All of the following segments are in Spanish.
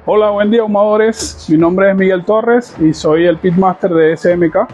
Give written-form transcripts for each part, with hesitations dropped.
Hola, buen día ahumadores, mi nombre es Miguel Torres y soy el Pitmaster de SMK.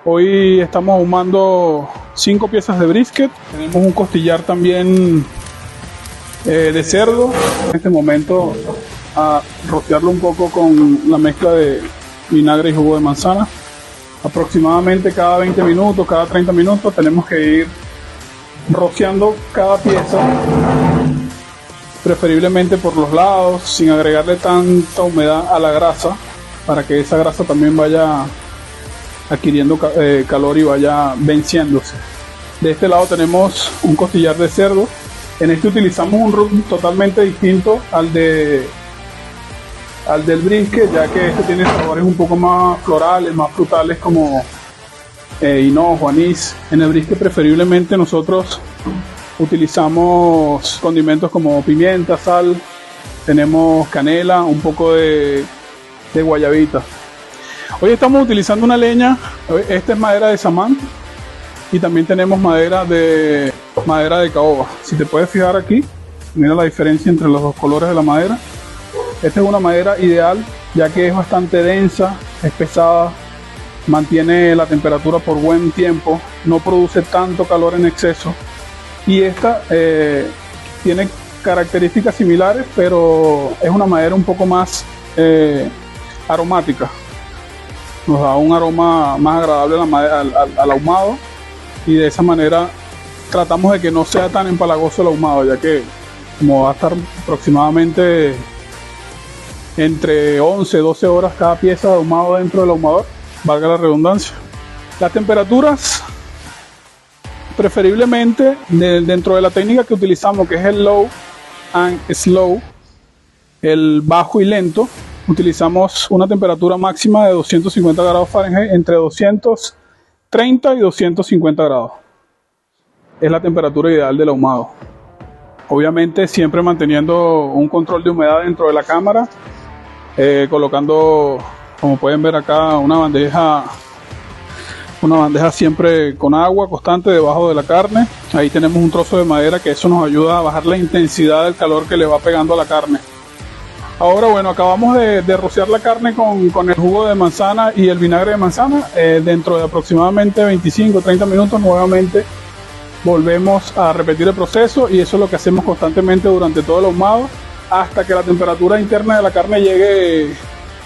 Hoy estamos ahumando 5 piezas de brisket, tenemos un costillar también de cerdo. En este momento a rociarlo un poco con la mezcla de vinagre y jugo de manzana. Aproximadamente cada 20 minutos, cada 30 minutos tenemos que ir rociando cada pieza, preferiblemente por los lados, sin agregarle tanta humedad a la grasa, para que esa grasa también vaya adquiriendo calor y vaya venciéndose. De este lado tenemos un costillar de cerdo. En este utilizamos un rub totalmente distinto al del brisket, ya que este tiene sabores un poco más florales, más frutales, como hinojo, anís. En el brisket preferiblemente nosotros utilizamos condimentos como pimienta, sal, tenemos canela, un poco de guayabita. Hoy estamos utilizando una leña, esta es madera de samán y también tenemos madera de caoba. Si te puedes fijar aquí, mira la diferencia entre los dos colores de la madera. Esta es una madera ideal, ya que es bastante densa, es pesada, mantiene la temperatura por buen tiempo, no produce tanto calor en exceso. Y esta tiene características similares, pero es una madera un poco más aromática. Nos da un aroma más agradable al ahumado, y de esa manera tratamos de que no sea tan empalagoso el ahumado, ya que como va a estar aproximadamente entre 11 y 12 horas cada pieza de ahumado dentro del ahumador, valga la redundancia. Las temperaturas, preferiblemente dentro de la técnica que utilizamos, que es el low and slow, el bajo y lento, utilizamos una temperatura máxima de 250 grados Fahrenheit, entre 230 y 250 grados. Es la temperatura ideal del ahumado. Obviamente siempre manteniendo un control de humedad dentro de la cámara, colocando, como pueden ver acá, una bandeja siempre con agua constante debajo de la carne. Ahí tenemos un trozo de madera, que eso nos ayuda a bajar la intensidad del calor que le va pegando a la carne. Ahora bueno, acabamos de rociar la carne con el jugo de manzana y el vinagre de manzana. Dentro de aproximadamente 25-30 minutos nuevamente volvemos a repetir el proceso, y eso es lo que hacemos constantemente durante todo el ahumado, hasta que la temperatura interna de la carne llegue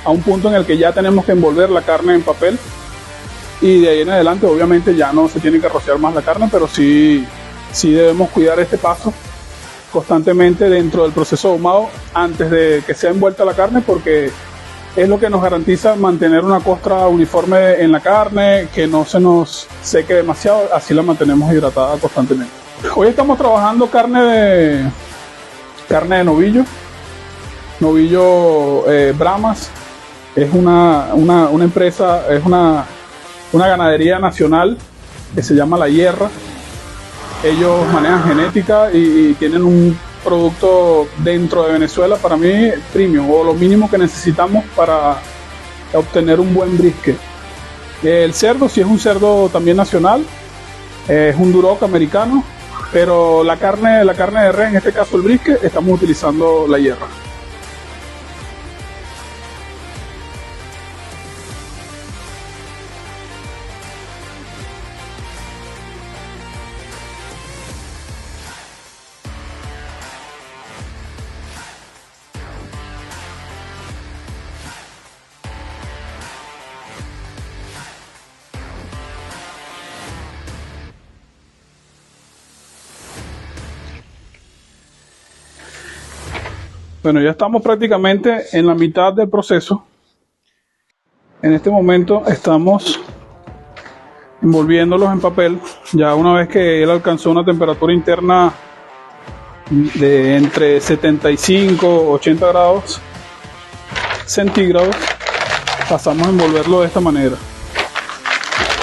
a un punto en el que ya tenemos que envolver la carne en papel. Y de ahí en adelante obviamente ya no se tiene que rociar más la carne, pero sí debemos cuidar este paso constantemente dentro del proceso de ahumado antes de que sea envuelta la carne, porque es lo que nos garantiza mantener una costra uniforme en la carne, que no se nos seque demasiado, así la mantenemos hidratada constantemente. Hoy estamos trabajando carne de novillo Brahmas. Es una empresa, es una ganadería nacional que se llama La Hierra. Ellos manejan genética y tienen un producto dentro de Venezuela, para mí premium, o lo mínimo que necesitamos para obtener un buen brisket. El cerdo, si es un cerdo también nacional, es un duroc americano, pero la carne de res, en este caso el brisket, estamos utilizando La Hierra. Bueno, ya estamos prácticamente en la mitad del proceso. En este momento estamos envolviéndolos en papel. Ya una vez que él alcanzó una temperatura interna de entre 75 y 80 grados centígrados, pasamos a envolverlo de esta manera,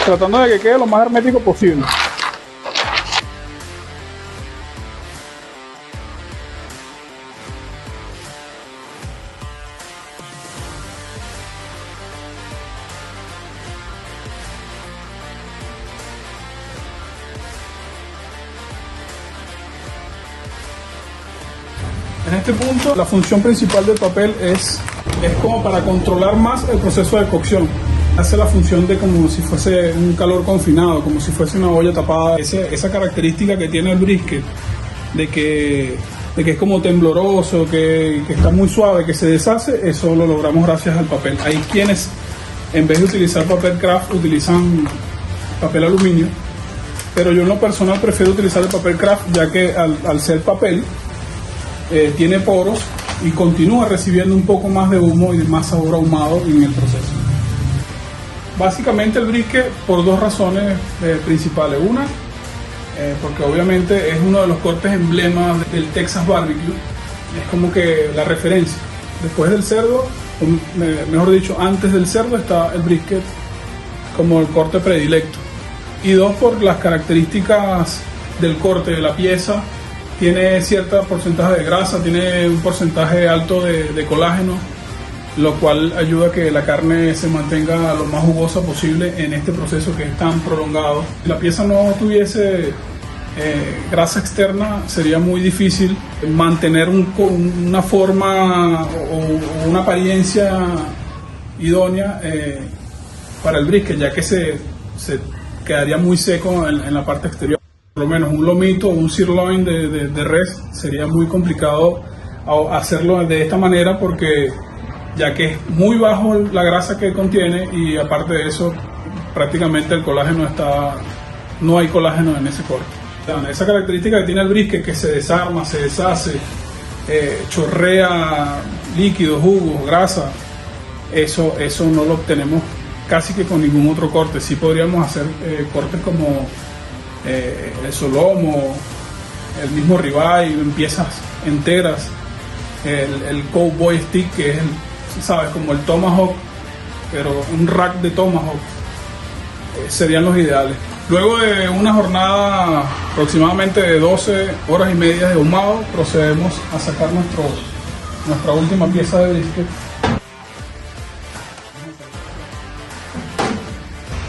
tratando de que quede lo más hermético posible. En este punto la función principal del papel es como para controlar más el proceso de cocción. Hace la función de como si fuese un calor confinado, como si fuese una olla tapada. Esa característica que tiene el brisket de que es como tembloroso, que está muy suave, que se deshace, eso lo logramos gracias al papel. Hay quienes en vez de utilizar papel craft utilizan papel aluminio, pero yo en lo personal prefiero utilizar el papel craft, ya que al ser papel tiene poros y continúa recibiendo un poco más de humo y más sabor ahumado en el proceso. Básicamente el brisket por dos razones principales. Una, porque obviamente es uno de los cortes emblemas del Texas Barbecue, es como que la referencia. Después del cerdo, mejor dicho, antes del cerdo está el brisket como el corte predilecto. Y dos, por las características del corte de la pieza. Tiene cierto porcentaje de grasa, tiene un porcentaje alto de colágeno, lo cual ayuda a que la carne se mantenga lo más jugosa posible en este proceso que es tan prolongado. Si la pieza no tuviese grasa externa, sería muy difícil mantener una forma o una apariencia idónea para el brisket, ya que se quedaría muy seco en la parte exterior. Por lo menos un lomito o un sirloin de res sería muy complicado hacerlo de esta manera, porque ya que es muy bajo la grasa que contiene, y aparte de eso prácticamente el colágeno no hay colágeno en ese corte. Esa característica que tiene el brisket, que se desarma, se deshace, chorrea líquidos, jugos, grasa, eso no lo obtenemos casi que con ningún otro corte. Sí podríamos hacer cortes como el solomo, el mismo ribeye en piezas enteras, el cowboy stick, que es ¿sabes? Como el tomahawk, pero un rack de tomahawk, serían los ideales. Luego de una jornada aproximadamente de 12 horas y media de ahumado, procedemos a sacar nuestra última pieza de brisket.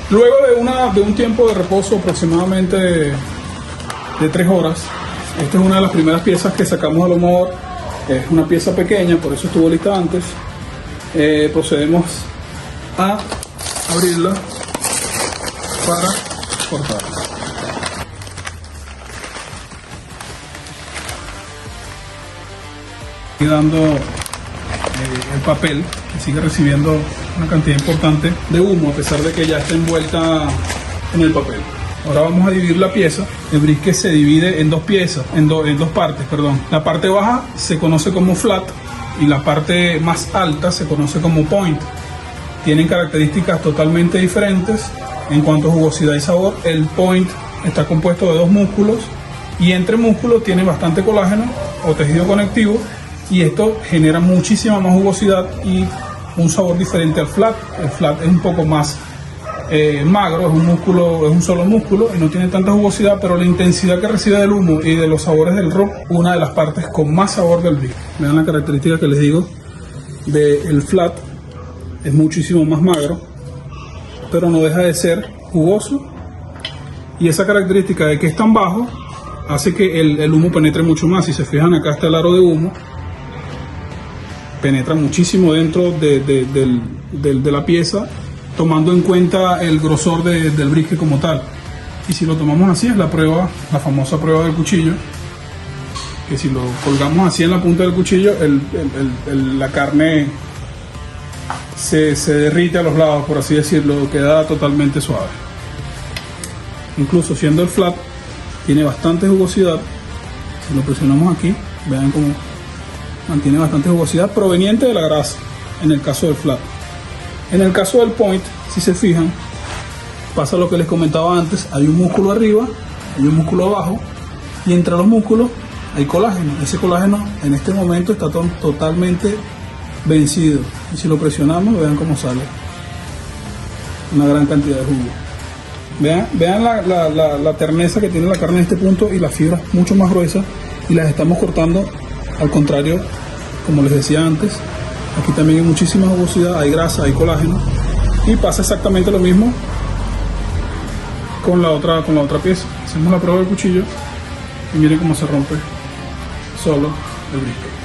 Luego de un tiempo de reposo aproximadamente de 3 horas, esta es una de las primeras piezas que sacamos al ahumador. Es una pieza pequeña, por eso estuvo lista antes. Procedemos a abrirla para cortarla. Y dando el papel, que sigue recibiendo una cantidad importante de humo a pesar de que ya está envuelta en el papel. Ahora vamos a dividir la pieza. El brisket se divide en dos piezas, en dos partes, perdón. La parte baja se conoce como flat y la parte más alta se conoce como point. Tienen características totalmente diferentes en cuanto a jugosidad y sabor. El point está compuesto de 2 músculos y entre músculos tiene bastante colágeno o tejido conectivo, y esto genera muchísima más jugosidad y un sabor diferente al flat. El flat es un poco más magro, es un solo músculo y no tiene tanta jugosidad, pero la intensidad que recibe del humo y de los sabores del rock, una de las partes con más sabor del brisket. Vean la característica que les digo del flat, es muchísimo más magro, pero no deja de ser jugoso, y esa característica de que es tan bajo hace que el humo penetre mucho más. Si se fijan, acá está el aro de humo, penetra muchísimo dentro de la pieza, tomando en cuenta el grosor del brisket como tal. Y si lo tomamos así, es la famosa prueba del cuchillo, que si lo colgamos así en la punta del cuchillo, la carne se derrite a los lados, por así decirlo, queda totalmente suave. Incluso siendo el flat, tiene bastante jugosidad. Si lo presionamos aquí, vean cómo mantiene bastante jugosidad proveniente de la grasa, en el caso del flat. En el caso del point, si se fijan, pasa lo que les comentaba antes: hay un músculo arriba, hay un músculo abajo, y entre los músculos hay colágeno. Ese colágeno en este momento está totalmente vencido, y si lo presionamos, vean cómo sale una gran cantidad de jugo. Vean la terneza que tiene la carne en este punto, y las fibras mucho más gruesas, y las estamos cortando al contrario, como les decía antes. Aquí también hay muchísima jugosidad, hay grasa, hay colágeno, y pasa exactamente lo mismo con la otra pieza. Hacemos la prueba del cuchillo y miren cómo se rompe solo el brisket.